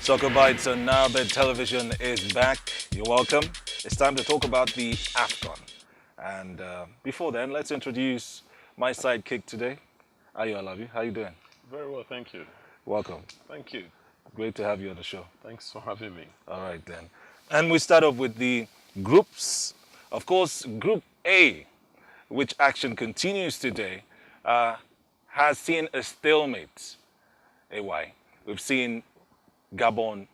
SoccerBytes on Nairabet television is back. You're welcome. It's time to talk about the AFCON. And before then, let's introduce my sidekick today. Ayo Alabi, how you doing? Very well, thank you. Welcome. Thank you. Great to have you on the show. Thanks for having me. All right then. And we start off with the groups. Of course, Group A, which action continues today, has seen a stalemate. AY. We've seen Gabon,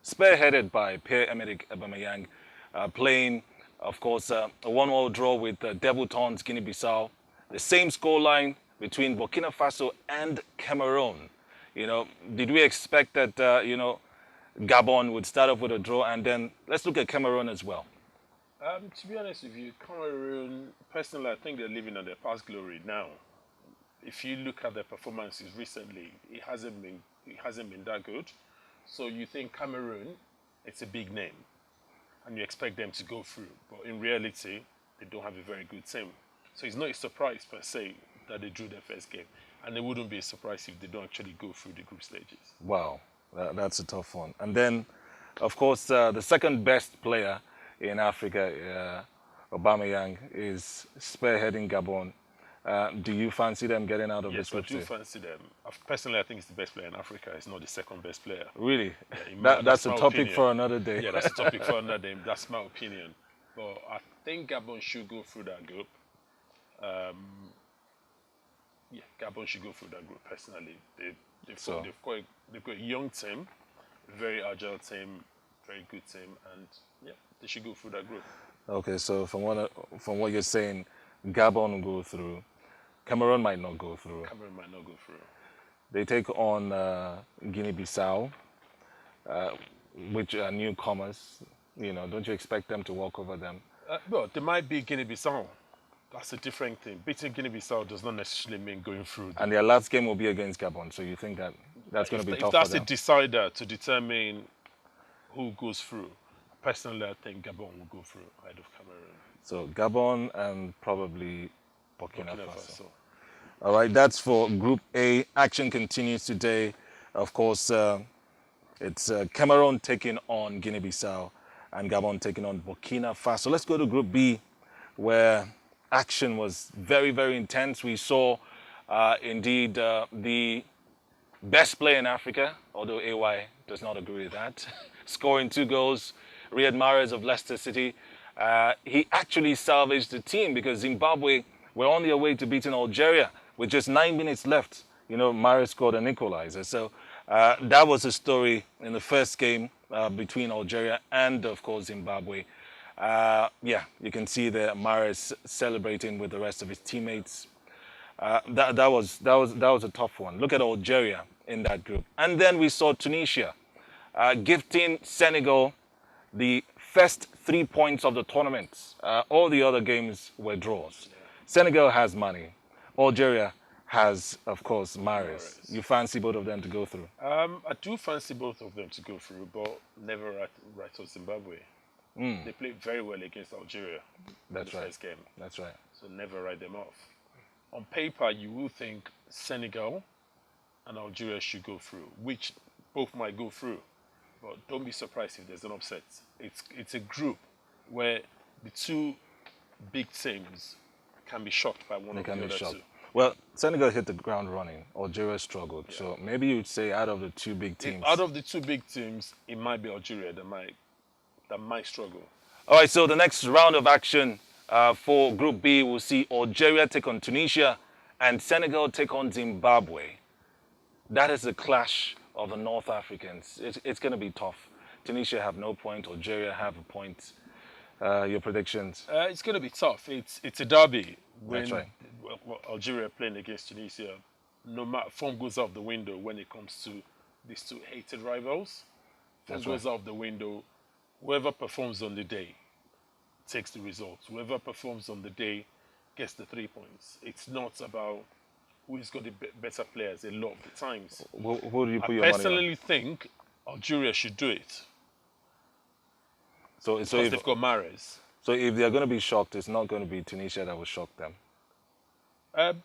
spearheaded by Pierre-Emerick Aubameyang, playing, of course, a 1-1 draw with debutants Guinea-Bissau. The same scoreline between Burkina Faso and Cameroon. You know, did we expect that, Gabon would start off with a draw, and then let's look at Cameroon as well. To be honest with you, Cameroon, personally, I think they're living on their past glory now. If you look at their performances recently, it hasn't been that good. So you think Cameroon, it's a big name, and you expect them to go through. But in reality, they don't have a very good team. So it's not a surprise per se that they drew their first game. And it wouldn't be a surprise if they don't actually go through the group stages. Wow, that's a tough one. And then, of course, the second best player in Africa, Aubameyang, is spearheading Gabon. Do you fancy them getting out of this group? Yes, I do fancy them. Personally, I think it's the best player in Africa. It's not the second best player. Really? Yeah, that's a topic opinion. for another day. Yeah, that's a topic for another day. That's my opinion. But I think Gabon should go through that group. Gabon should go through that group, personally. They've got a young team, a very agile team, very good team, and yeah, they should go through that group. Okay, so from what you're saying, Gabon will go through. Cameroon might not go through. Cameroon might not go through. They take on Guinea-Bissau, which are newcomers. You know, don't you expect them to walk over them? Well, they might be Guinea-Bissau. That's a different thing. Beating Guinea-Bissau does not necessarily mean going through. And their last game will be against Gabon, so you think that's going to be tough for them? If that's a decider to determine who goes through, personally, I think Gabon will go through ahead of Cameroon. So Gabon and probably Burkina Faso. All right, that's for Group A. Action continues today. Of course, it's Cameroon taking on Guinea-Bissau and Gabon taking on Burkina Faso. Let's go to Group B, where action was very, very intense. We saw, indeed, the best player in Africa, although AY does not agree with that, scoring 2 goals, Riyad Mahrez of Leicester City. He actually salvaged the team because Zimbabwe were on their way to beating Algeria with just 9 minutes left. You know, Mahrez scored an equalizer. So that was the story in the first game between Algeria and, of course, Zimbabwe. You can see there Mahrez celebrating with the rest of his teammates. That was a tough one. Look at Algeria in that group. And then we saw Tunisia gifting Senegal the first 3 points of the tournament. All the other games were draws. Senegal has money. Algeria has, of course, Mahrez. You fancy both of them to go through? I do fancy both of them to go through, but never right of Zimbabwe. They played very well against Algeria in the first game. That's right. So never write them off. On paper, you will think Senegal and Algeria should go through, which both might go through. But don't be surprised if there's an upset. It's a group where the two big teams can be shocked by one of the other two. Well, Senegal hit the ground running. Algeria struggled. Yeah. So maybe you'd say out of the two big teams. Out of the two big teams, it might be Algeria that might struggle. All right, so the next round of action for Group B, we'll see Algeria take on Tunisia and Senegal take on Zimbabwe. That is the clash of the North Africans. It's going to be tough. Tunisia have no point. Algeria have a point. Your predictions? It's going to be tough. It's a derby. That's right. Algeria playing against Tunisia, no matter, form goes out the window when it comes to these two hated rivals. Form goes out the window. Whoever performs on the day takes the results. Whoever performs on the day gets the 3 points. It's not about who's got the better players a lot of the times. Who do you put your money on? I personally think Algeria should do it. So if they've got Mahrez. So if they're going to be shocked, it's not going to be Tunisia that will shock them.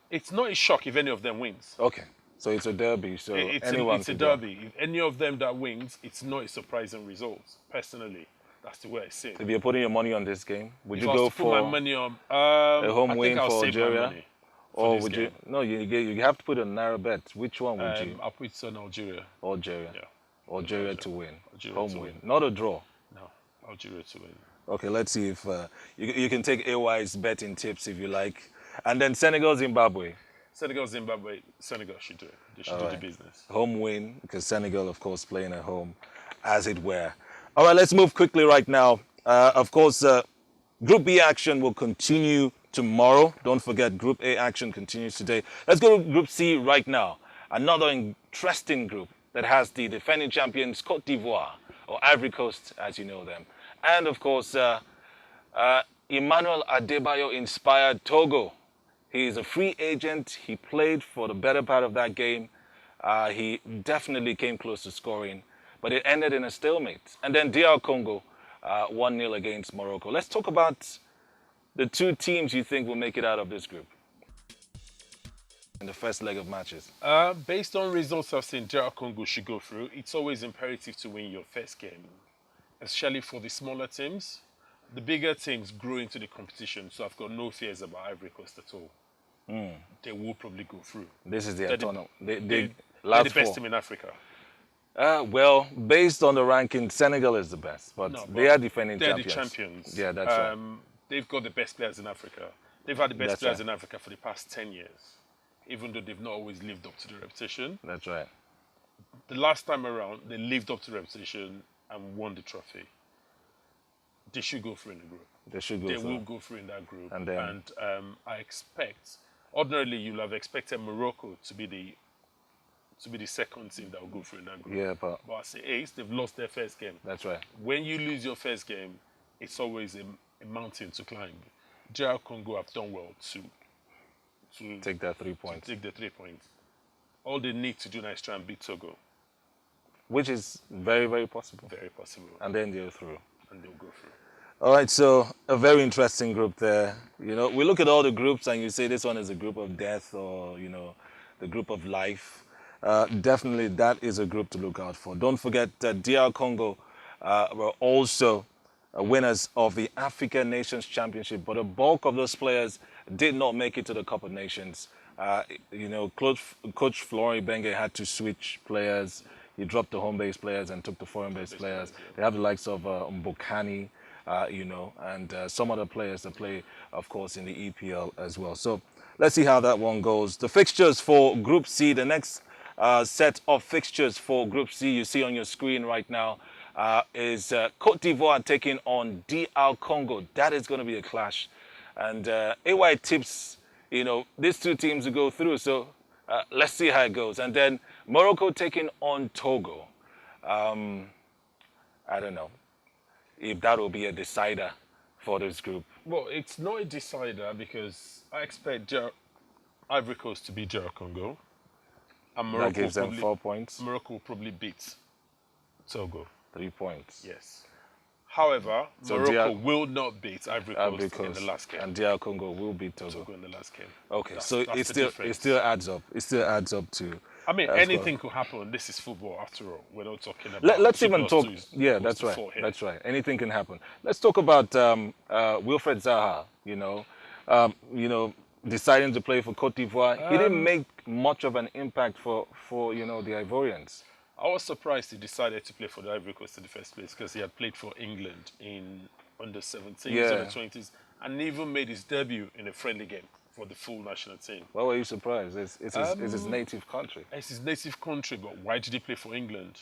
It's not a shock if any of them wins. Okay. So it's a derby. So It's anyone it's a could go. derby. If any of them that wins, it's not a surprising result. Personally, that's the way I see it. If you're putting your money on this game, would If you I was go to put my for money on, a home I think win I'll for save my Algeria? money for Or this would game. you? No, you have to put a Nairabet. Which one would you? I'll put it on Algeria. Algeria. Yeah. Algeria to win. Algeria Home to win. win. Not a draw. No, Algeria to win. Okay, let's see if you can take AY's betting tips if you like. And then Senegal, Zimbabwe. Senegal, Zimbabwe. Senegal should do it. They should do the business. Home win, because Senegal, of course, playing at home, as it were. All right, let's move quickly right now. Of course, Group B action will continue tomorrow. Don't forget, Group A action continues today. Let's go to Group C right now. Another interesting group that has the defending champions Côte d'Ivoire, or Ivory Coast, as you know them. And, of course, Emmanuel Adebayo-inspired Togo. He is a free agent. He played for the better part of that game. He definitely came close to scoring, but it ended in a stalemate. And then DR Congo 1-0 against Morocco. Let's talk about the two teams you think will make it out of this group in the first leg of matches. Based on results I've seen, DR Congo should go through. It's always imperative to win your first game, especially for the smaller teams. The bigger teams grow into the competition, so I've got no fears about Ivory Coast at all. They will probably go through. This is their tournament. They're They the best team in Africa. well, based on the ranking, Senegal is the best, but No, they are defending They're champions. the champions. Yeah, that's right. They've got the best players in Africa. They've had the best That's players right. in Africa for the past 10 years, even though they've not always lived up to the reputation. That's right. The last time around, they lived up to the reputation and won the trophy. They should go through in the group. They should go They through. will go through in that group. And then- I expect, ordinarily, you'll have expected Morocco to be the second team that will go through in that group. Yeah, but But as Ace, they've lost their first game. that's right. When you lose your first game, it's always a mountain to climb. DR Congo have done well to Take that 3 points, take the 3 points. All they need to do now is try and beat Togo. which is very, very possible. Very possible. And then they're through. And they'll go through. All right, so a very interesting group there. You know, we look at all the groups and you say this one is a group of death or, you know, the group of life. Definitely that is a group to look out for. Don't forget that DR Congo were also winners of the African Nations Championship, but a bulk of those players did not make it to the Cup of Nations. You know, Coach Florent Ibenge had to switch players. He dropped the home-based players and took the foreign-based players. They have the likes of Mbokani, you know, and some other players that play, of course, in the EPL as well. So let's see how that one goes. The fixtures for Group C, the next set of fixtures for Group C you see on your screen right now is Côte d'Ivoire taking on DR Congo. That is going to be a clash. And AY tips, you know, these two teams to go through. So let's see how it goes. And then Morocco taking on Togo. I don't know if that will be a decider for this group. Well, it's not a decider because I expect Ivory Coast to beat DR Congo. And Morocco That gives them 4 points, Morocco will probably beat Togo. 3 points. Yes. However, So Morocco DR will not beat Ivory Coast in the last game. And DR Congo will beat Togo. Togo in the last game. Okay, That's- so that's it the still difference. adds up. It still adds up to. I mean, That's anything could happen. This is football, after all. We're not talking about. Let's 2 even plus talk. 2 is Yeah, equals that's to right. 4 here. That's right. Anything can happen. Let's talk about Wilfred Zaha. You know, deciding to play for Côte d'Ivoire. He didn't make much of an impact for you know the Ivorians. I was surprised he decided to play for the Ivory Coast in the first place because he had played for England in under 17s, Yeah. under 20s, and even made his debut in a friendly game for the full national team. Why were you surprised? It's his native country. It's his native country, but why did he play for England?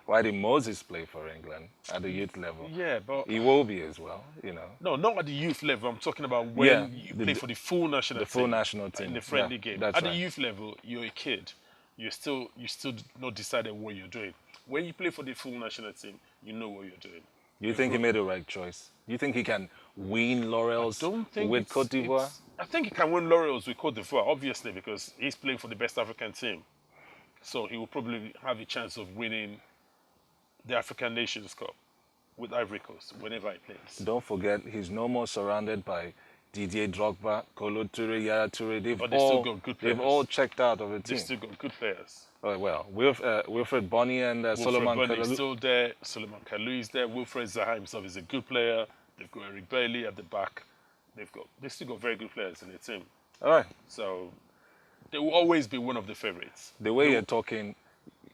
Why did Moses play for England at the youth level? Yeah, but Iwobi as well. You know. no, not at the youth level. I'm talking about when Yeah, you the- play for the full national team. the full national team, in the friendly yeah, game. that's At right. the youth level, you're a kid. You still not decided what you're doing. When you play for the full national team, you know what you're doing. You think he made the right choice? You think he can win laurels Don't think with it's- Côte d'Ivoire? I think he can win laurels with Côte d'Ivoire, obviously, because he's playing for the best African team. So he will probably have a chance of winning the African Nations Cup with Ivory Coast whenever he plays. Don't forget, he's no more surrounded by Didier Drogba, Kolo Toure, Yaya Toure, But they still got good players. they've all checked out of the They team. still got good players. Oh, well, Wilfred Bonny and Solomon Wilfred Bunny is Kalou. still there. Solomon Kalou is there. Wilfred Zaha himself is a good player. They've got Eric Bailey at the back. They still got very good players in the team. All right. So they will always be one of the favorites. The way you're talking,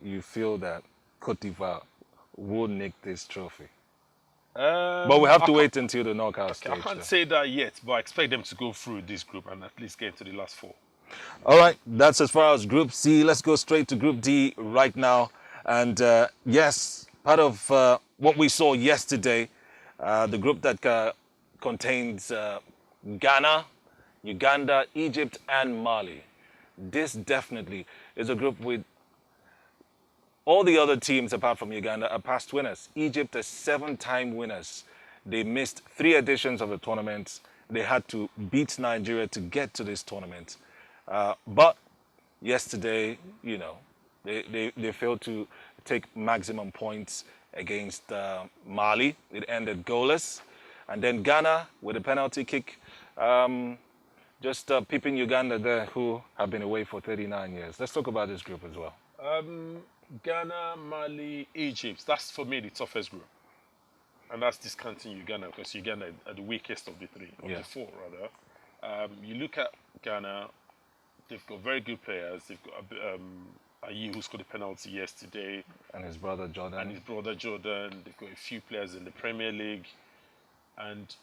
you feel that Cote d'Ivoire will nick this trophy. But we have to wait until the knockout stage. I can't say that yet, but I expect them to go through this group and at least get into the last 4. All right, that's as far as Group C. Let's go straight to Group D right now. And yes, part of what we saw yesterday, the group that contains Ghana, Uganda, Egypt, and Mali. This definitely is a group with all the other teams, apart from Uganda, are past winners. Egypt are 7-time winners. They missed 3 editions of the tournament. They had to beat Nigeria to get to this tournament. But yesterday, you know, they failed to take maximum points against Mali. It ended goalless. And then Ghana, with a penalty kick, just peeping Uganda there, who have been away for 39 years. Let's talk about this group as well. Ghana, Mali, Egypt. That's for me the toughest group. And that's discounting Uganda because Uganda are the weakest of the 3, of the 4 rather. You look at Ghana, they've got very good players. They've got Ayew, who scored a penalty yesterday. And his brother Jordan. They've got a few players in the Premier League. And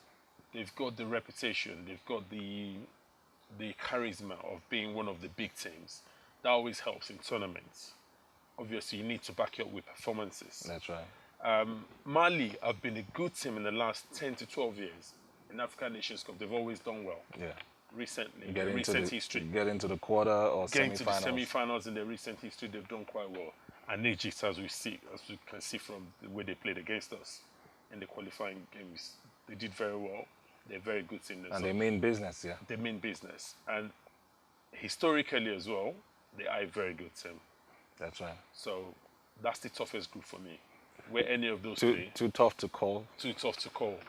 they've got the reputation. They've got the charisma of being one of the big teams. That always helps in tournaments. Obviously, you need to back it up with performances. That's right. Mali have been a good team in the last 10 to 12 years. In African Nations Cup, they've always done well. Yeah. Recently, Get in into recent the, history. Get into the quarter or Getting to the semi-finals. semi-finals in their recent history, they've done quite well. And Egypt, as we can see from the way they played against us in the qualifying games, they did very well. They're a very good team. And they mean business, yeah. They mean business. And historically as well, they are a very good team. That's right. So that's the toughest group for me. Where any of those too tough to call. Too tough to call.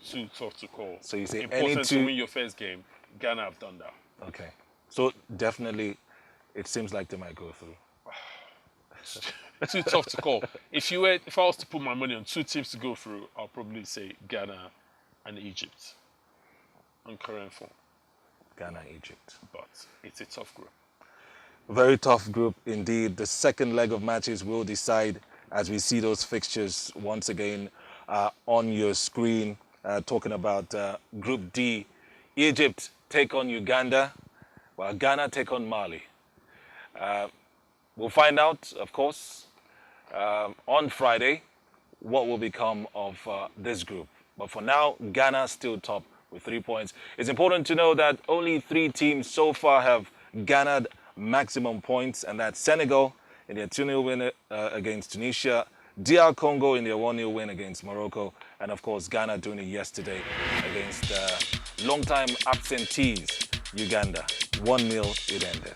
Too tough to call. So you say important to win your first game. Ghana have done that. Okay. So definitely, it seems like they might go through. Too tough to call. If I was to put my money on 2 teams to go through, I'll probably say Ghana and Egypt on current form. Ghana, Egypt. But it's a tough group. Very tough group indeed. The second leg of matches will decide as we see those fixtures once again on your screen. Talking about Group D. Egypt take on Uganda, while Ghana take on Mali. We'll find out, of course, on Friday what will become of this group. But for now, Ghana still top with 3 points. It's important to know that only 3 teams so far have garnered maximum points, and that's Senegal in their 2-0 win against Tunisia, DR Congo in their 1-0 win against Morocco, and of course Ghana doing it yesterday against long-time absentees, Uganda. 1-0 it ended.